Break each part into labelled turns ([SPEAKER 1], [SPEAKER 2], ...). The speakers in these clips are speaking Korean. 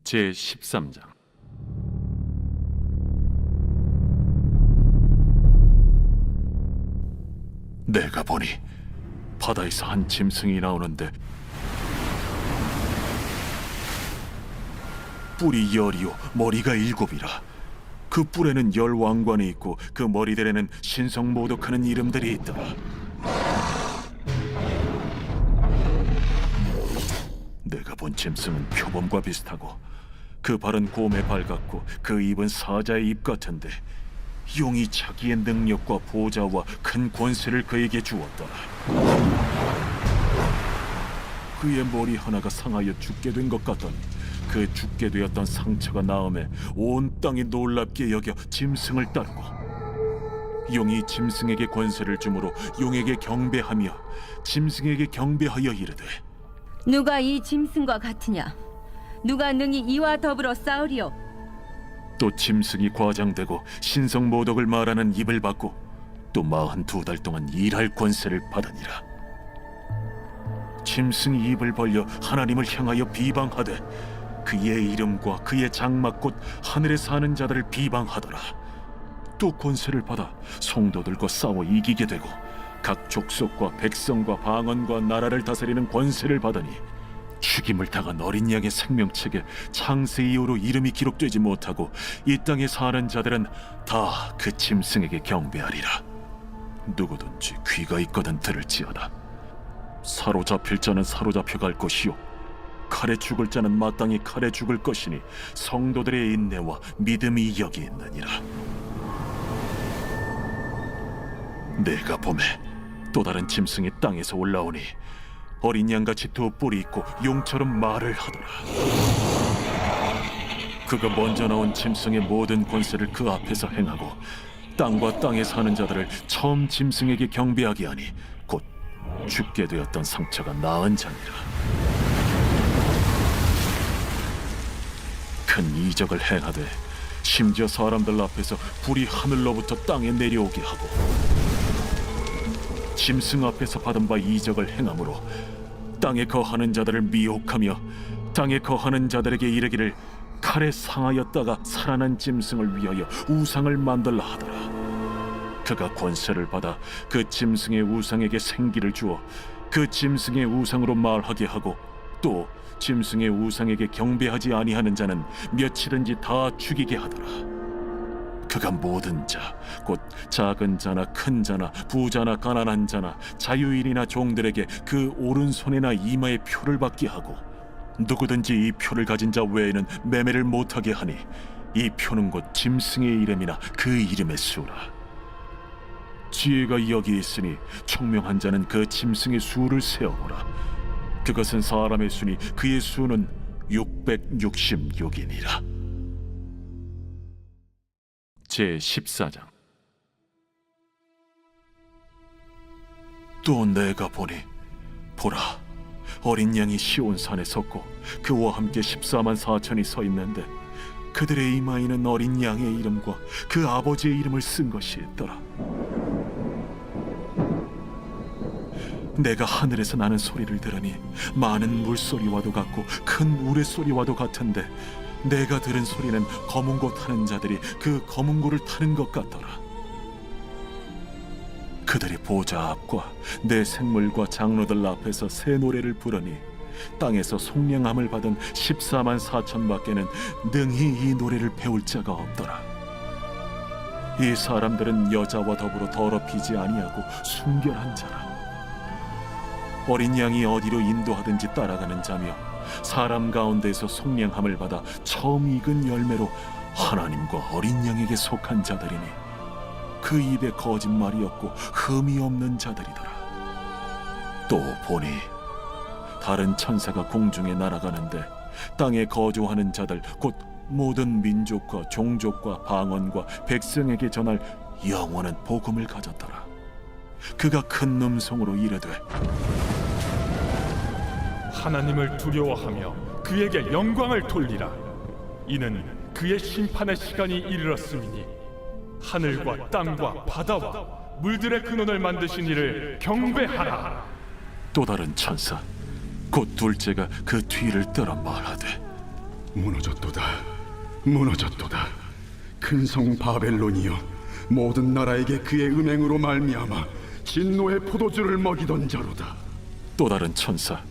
[SPEAKER 1] 제13장. 내가 보니 바다에서 한 짐승이 나오는데 뿔이 열이요 머리가 일곱이라. 그 뿔에는 열 왕관이 있고 그 머리들에는 신성모독하는 이름들이 있더라. 내가 본 짐승은 표범과 비슷하고 그 발은 곰의 발 같고 그 입은 사자의 입 같은데 용이 자기의 능력과 보좌와 큰 권세를 그에게 주었더라. 그의 머리 하나가 상하여 죽게 된 것 같더니 그 죽게 되었던 상처가 나음에 온 땅이 놀랍게 여겨 짐승을 따르고 용이 짐승에게 권세를 주므로 용에게 경배하며 짐승에게 경배하여 이르되
[SPEAKER 2] 누가 이 짐승과 같으냐? 누가 능히 이와 더불어 싸우리요?
[SPEAKER 1] 또 짐승이 과장되고 신성모독을 말하는 입을 받고 또 42달 동안 일할 권세를 받으니라. 짐승이 입을 벌려 하나님을 향하여 비방하되 그의 이름과 그의 장막 곧 하늘에 사는 자들을 비방하더라. 또 권세를 받아 성도들과 싸워 이기게 되고 각 족속과 백성과 방언과 나라를 다스리는 권세를 받으니 죽임을 당한 어린 양의 생명책에 창세 이후로 이름이 기록되지 못하고 이 땅에 사는 자들은 다 그 짐승에게 경배하리라. 누구든지 귀가 있거든 들을지어다. 사로잡힐 자는 사로잡혀 갈 것이요 칼에 죽을 자는 마땅히 칼에 죽을 것이니 성도들의 인내와 믿음이 여기 있느니라. 내가 보매 또 다른 짐승이 땅에서 올라오니 어린 양같이 두 뿔이 있고 용처럼 말을 하더라. 그가 먼저 나온 짐승의 모든 권세를 그 앞에서 행하고 땅과 땅에 사는 자들을 처음 짐승에게 경배하게 하니 곧 죽게 되었던 상처가 나은 자니라. 큰 이적을 행하되 심지어 사람들 앞에서 불이 하늘로부터 땅에 내려오게 하고 짐승 앞에서 받은 바 이적을 행함으로 땅에 거하는 자들을 미혹하며 땅에 거하는 자들에게 이르기를 칼에 상하였다가 살아난 짐승을 위하여 우상을 만들라 하더라. 그가 권세를 받아 그 짐승의 우상에게 생기를 주어 그 짐승의 우상으로 말하게 하고 또 짐승의 우상에게 경배하지 아니하는 자는 며칠든지 다 죽이게 하더라. 그가 모든 자, 곧 작은 자나 큰 자나 부자나 가난한 자나 자유인이나 종들에게 그 오른손이나 이마에 표를 받게 하고 누구든지 이 표를 가진 자 외에는 매매를 못하게 하니 이 표는 곧 짐승의 이름이나 그 이름의 수라. 지혜가 여기 있으니 총명한 자는 그 짐승의 수를 세어보라. 그것은 사람의 수니 그의 수는 666이니라. 제14장. 또 내가 보니 보라 어린 양이 시온산에 섰고 그와 함께 14만 4천이 서 있는데 그들의 이마에는 어린 양의 이름과 그 아버지의 이름을 쓴 것이 있더라. 내가 하늘에서 나는 소리를 들으니 많은 물소리와도 같고 큰 우레소리와도 같은데 내가 들은 소리는 검은 고 타는 자들이 그 검은 고를 타는 것 같더라. 그들이 보좌 앞과 내 생물과 장로들 앞에서 새 노래를 부르니 땅에서 속량함을 받은 14만 4천 밖에는 능히 이 노래를 배울 자가 없더라. 이 사람들은 여자와 더불어 더럽히지 아니하고 순결한 자라. 어린 양이 어디로 인도하든지 따라가는 자며 사람 가운데에서 속량함을 받아 처음 익은 열매로 하나님과 어린 양에게 속한 자들이니 그 입에 거짓말이 없고 흠이 없는 자들이더라. 또 보니 다른 천사가 공중에 날아가는데 땅에 거주하는 자들 곧 모든 민족과 종족과 방언과 백성에게 전할 영원한 복음을 가졌더라. 그가 큰 음성으로 이르되
[SPEAKER 3] 하나님을 두려워하며 그에게 영광을 돌리라. 이는 그의 심판의 시간이 이르렀음이니 하늘과 땅과 바다와 물들의 근원을 만드신 이를 경배하라.
[SPEAKER 1] 또 다른 천사 곧 둘째가 그 뒤를 따라 말하되
[SPEAKER 4] 무너졌도다. 무너졌도다. 큰 성 바벨론이여, 모든 나라에게 그의 음행으로 말미암아 진노의 포도주를 먹이던 자로다.
[SPEAKER 1] 또 다른 천사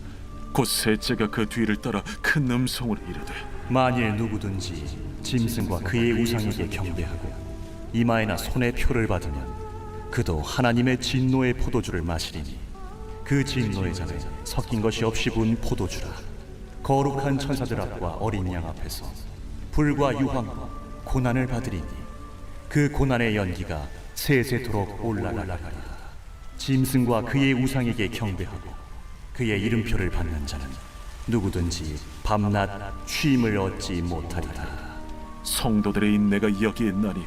[SPEAKER 1] 곧 셋째가 그 뒤를 따라 큰 음성으로 이르되
[SPEAKER 5] 만일 누구든지 짐승과 그의 우상에게 경배하고 이마에나 손에 표를 받으면 그도 하나님의 진노의 포도주를 마시리니 그 진노의 잔에 섞인 것이 없이 부은 포도주라. 거룩한 천사들 앞과 어린 양 앞에서 불과 유황과 고난을 받으리니 그 고난의 연기가 세세토록 올라가리라. 짐승과 그의 우상에게 경배하고 그의 이름표를 받는 자는 누구든지 밤낮 쉼을 얻지 못하리라.
[SPEAKER 1] 성도들의 인내가 여기에 있나니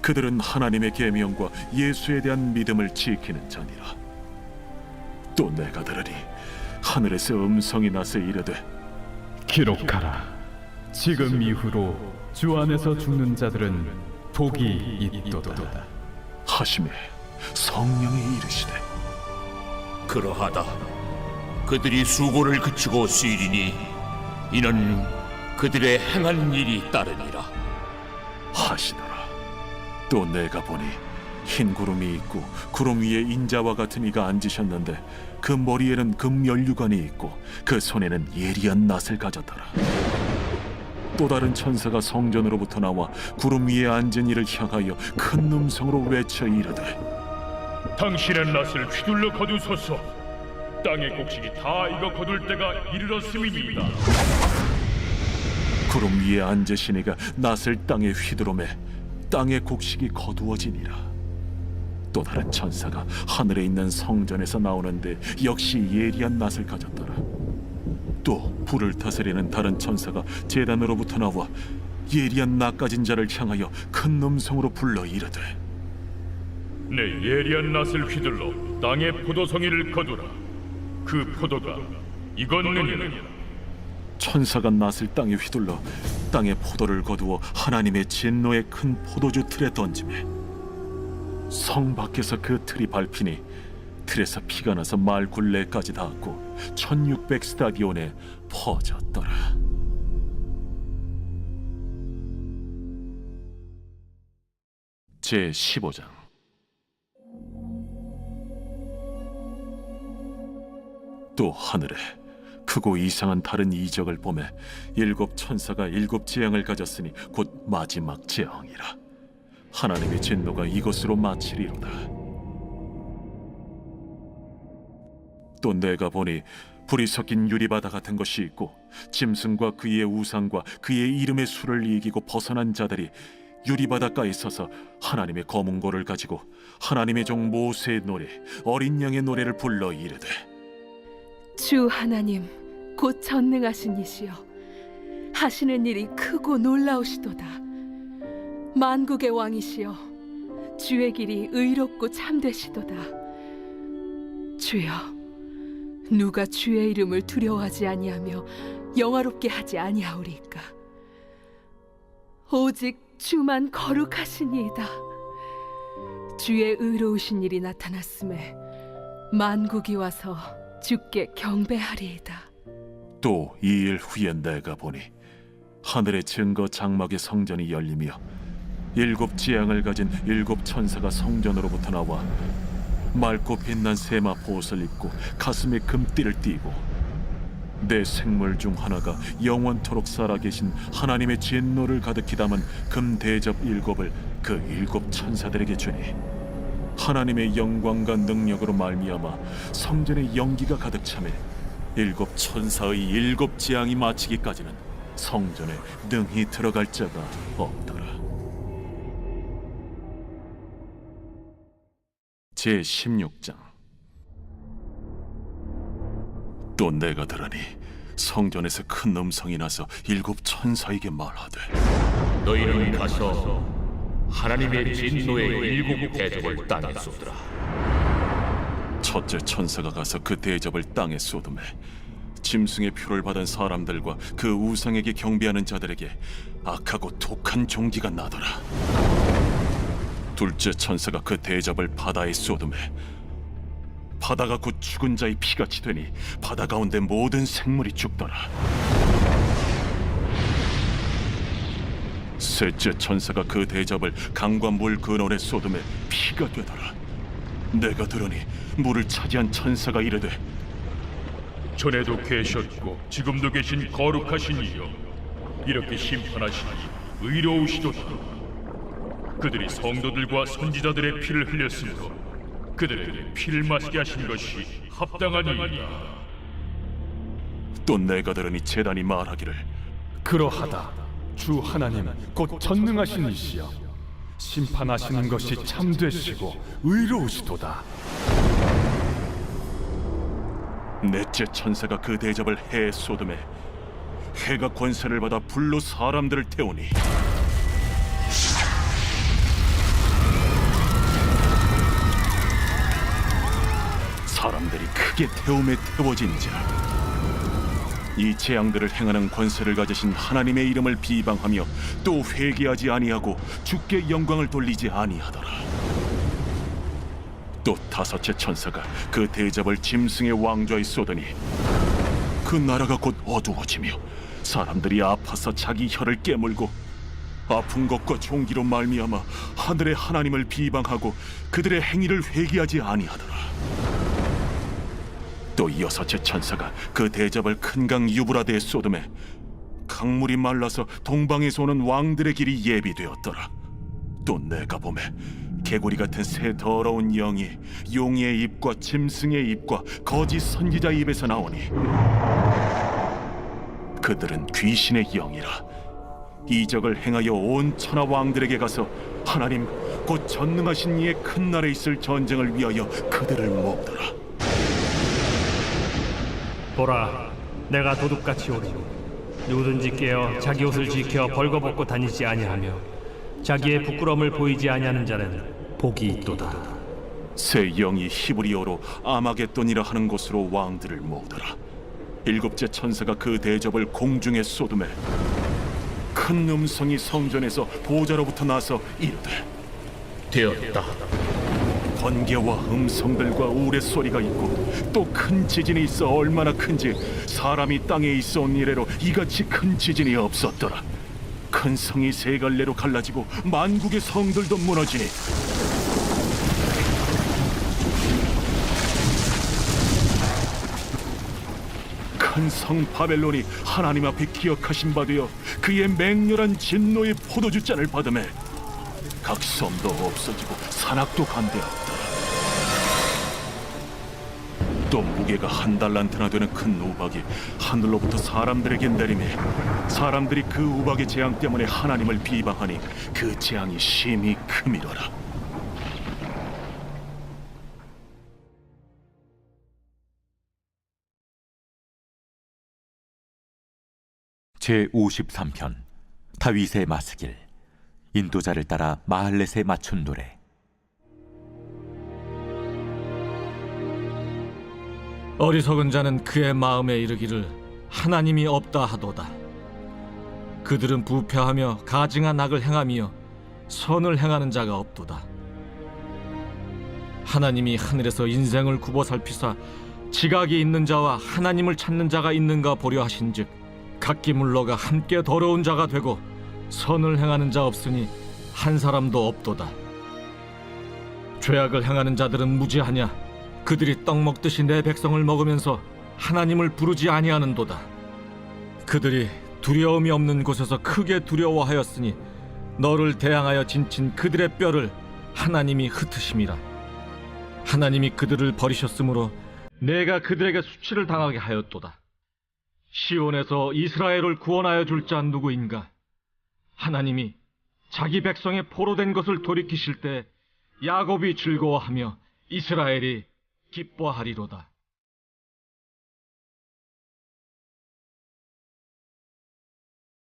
[SPEAKER 1] 그들은 하나님의 계명과 예수에 대한 믿음을 지키는 자니라. 또 내가 들으니 하늘에서 음성이 나서 이르되
[SPEAKER 6] 기록하라. 지금 이후로 주 안에서 죽는 자들은 복이 있도다.
[SPEAKER 1] 하심에 성령이 이르시되
[SPEAKER 7] 그러하다. 그들이 수고를 그치고 쉬리니 이는 그들의 행한 일이 따르니라
[SPEAKER 1] 하시더라. 또 내가 보니 흰 구름이 있고 구름 위에 인자와 같은 이가 앉으셨는데 그 머리에는 금 연류관이 있고 그 손에는 예리한 낫을 가졌더라. 또 다른 천사가 성전으로부터 나와 구름 위에 앉은 이를 향하여 큰 음성으로 외쳐 이르되
[SPEAKER 3] 당신의 낫을 휘둘러 거두소서. 땅의 곡식이 다 익어 거둘 때가 이르렀음이니이다.
[SPEAKER 1] 구름 위에 앉으신 이가 낫을 땅에 휘두르매 땅의 곡식이 거두어지니라. 또 다른 천사가 하늘에 있는 성전에서 나오는데 역시 예리한 낫을 가졌더라. 또 불을 다스리는 다른 천사가 제단으로부터 나와 예리한 낫 가진 자를 향하여 큰 음성으로 불러 이르되
[SPEAKER 3] 내 예리한 낫을 휘둘러 땅의 포도송이를 거두라. 그 포도가 익었느니라.
[SPEAKER 1] 천사가 낫을 땅에 휘둘러 땅의 포도를 거두어 하나님의 진노의 큰 포도주 틀에 던지매 성 밖에서 그 틀이 밟히니 틀에서 피가 나서 말 굴레까지 닿았고 1600 스타디온에 퍼졌더라. 제 15장. 또 하늘에 크고 이상한 다른 이적을 보매 일곱 천사가 일곱 재앙을 가졌으니 곧 마지막 재앙이라. 하나님의 진노가 이것으로 마치리로다. 또 내가 보니 불이 섞인 유리바다 같은 것이 있고 짐승과 그의 우상과 그의 이름의 수를 이기고 벗어난 자들이 유리바닷가에 서서 하나님의 검은고를 가지고 하나님의 종 모세의 노래 어린 양의 노래를 불러 이르되
[SPEAKER 8] 주 하나님 곧 전능하신 이시여, 하시는 일이 크고 놀라우시도다. 만국의 왕이시여, 주의 길이 의롭고 참되시도다. 주여, 누가 주의 이름을 두려워하지 아니하며 영화롭게 하지 아니하오리까? 오직 주만 거룩하시니이다. 주의 의로우신 일이 나타났음에 만국이 와서 주께 경배하리이다.
[SPEAKER 1] 또 2일 후에 내가 보니 하늘의 증거 장막의 성전이 열리며 일곱 지향을 가진 일곱 천사가 성전으로부터 나와 맑고 빛난 세마 보옷을 입고 가슴에 금띠를 띠고 내 생물 중 하나가 영원토록 살아계신 하나님의 진노를 가득히 담은 금 대접 일곱을 그 일곱 천사들에게 주니 하나님의 영광과 능력으로 말미암아 성전에 연기가 가득 차매 일곱 천사의 일곱 재앙이 마치기까지는 성전에 능히 들어갈 자가 없더라. 제 16장. 또 내가 들으니 성전에서 큰 음성이 나서 일곱 천사에게 말하되
[SPEAKER 7] 너희는 가서 하나님의 진노의 일곱 대접을 땅에 쏟으라.
[SPEAKER 1] 첫째 천사가 가서 그 대접을 땅에 쏟음에 짐승의 표를 받은 사람들과 그 우상에게 경배하는 자들에게 악하고 독한 종기가 나더라. 둘째 천사가 그 대접을 바다에 쏟음에 바다가 곧 죽은 자의 피같이 되니 바다 가운데 모든 생물이 죽더라. 셋째 천사가 그 대접을 강과 물 근원에 쏟음에 피가 되더라. 내가 들으니 물을 차지한 천사가 이르되,
[SPEAKER 3] 전에도 계셨고 지금도 계신 거룩하신 이여, 이렇게 심판하시니 의로우시도다. 그들이 성도들과 선지자들의 피를 흘렸으므로 그들에게 피를 마시게 하신 것이 합당하니이다.
[SPEAKER 1] 또 내가 들으니 제단이 말하기를,
[SPEAKER 6] 그러하다. 주 하나님 곧 전능하신 이시여, 심판하시는 것이 참되시고 의로우시도다.
[SPEAKER 1] 넷째 천사가 그 대접을 해에 쏟음에 해가 권세를 받아 불로 사람들을 태우니 사람들이 크게 태움에 태워진지라. 이 재앙들을 행하는 권세를 가지신 하나님의 이름을 비방하며 또 회개하지 아니하고 주께 영광을 돌리지 아니하더라. 또 다섯째 천사가 그 대접을 짐승의 왕좌에 쏟으니 그 나라가 곧 어두워지며 사람들이 아파서 자기 혀를 깨물고 아픈 것과 종기로 말미암아 하늘의 하나님을 비방하고 그들의 행위를 회개하지 아니하더라. 또 여섯째 천사가 그 대접을 큰 강 유브라데에 쏟음에 강물이 말라서 동방에서 오는 왕들의 길이 예비되었더라. 또 내가 보매 개구리 같은 새 더러운 영이 용의 입과 짐승의 입과 거짓 선지자 입에서 나오니 그들은 귀신의 영이라. 이적을 행하여 온 천하 왕들에게 가서 하나님 곧 전능하신 이의 큰 날에 있을 전쟁을 위하여 그들을 모으더라.
[SPEAKER 9] 보라, 내가 도둑같이 오리니 누구든지 깨어 자기 옷을 지켜 벌거벗고 다니지 아니하며 자기의 부끄러움을 보이지 아니하는 자는 복이 있도다.
[SPEAKER 1] 새 영이 히브리어로 아마겟돈이라 하는 곳으로 왕들을 모으더라. 일곱째 천사가 그 대접을 공중에 쏟음에 큰 음성이 성전에서 보좌로부터 나서 이르되,
[SPEAKER 7] 되었다.
[SPEAKER 1] 번개와 음성들과 우레소리가 있고 또 큰 지진이 있어 얼마나 큰지 사람이 땅에 있어 온 이래로 이같이 큰 지진이 없었더라. 큰 성이 세 갈래로 갈라지고 만국의 성들도 무너지니 큰 성 바벨론이 하나님 앞에 기억하신 바 되어 그의 맹렬한 진노의 포도주잔을 받음에 각 섬도 없어지고 산악도 간대었다. 또 무게가 한 달란트나 되는 큰 우박이 하늘로부터 사람들에게 내리매 사람들이 그 우박의 재앙 때문에 하나님을 비방하니 그 재앙이 심히 크미더라.
[SPEAKER 10] 제53편 다윗의 마스길. 인도자를 따라 마할렛에 맞춘 노래.
[SPEAKER 9] 어리석은 자는 그의 마음에 이르기를 하나님이 없다 하도다. 그들은 부패하며 가증한 악을 행하며 선을 행하는 자가 없도다. 하나님이 하늘에서 인생을 굽어 살피사 지각이 있는 자와 하나님을 찾는 자가 있는가 보려 하신즉 각기 물러가 함께 더러운 자가 되고 선을 행하는 자 없으니 한 사람도 없도다. 죄악을 행하는 자들은 무지하냐? 그들이 떡 먹듯이 내 백성을 먹으면서 하나님을 부르지 아니하는도다. 그들이 두려움이 없는 곳에서 크게 두려워하였으니 너를 대항하여 진친 그들의 뼈를 하나님이 흩으심이라. 하나님이 그들을 버리셨으므로 내가 그들에게 수치를 당하게 하였도다. 시온에서 이스라엘을 구원하여 줄 자 누구인가? 하나님이 자기 백성의 포로된 것을 돌이키실 때 야곱이 즐거워하며 이스라엘이 기뻐하리로다.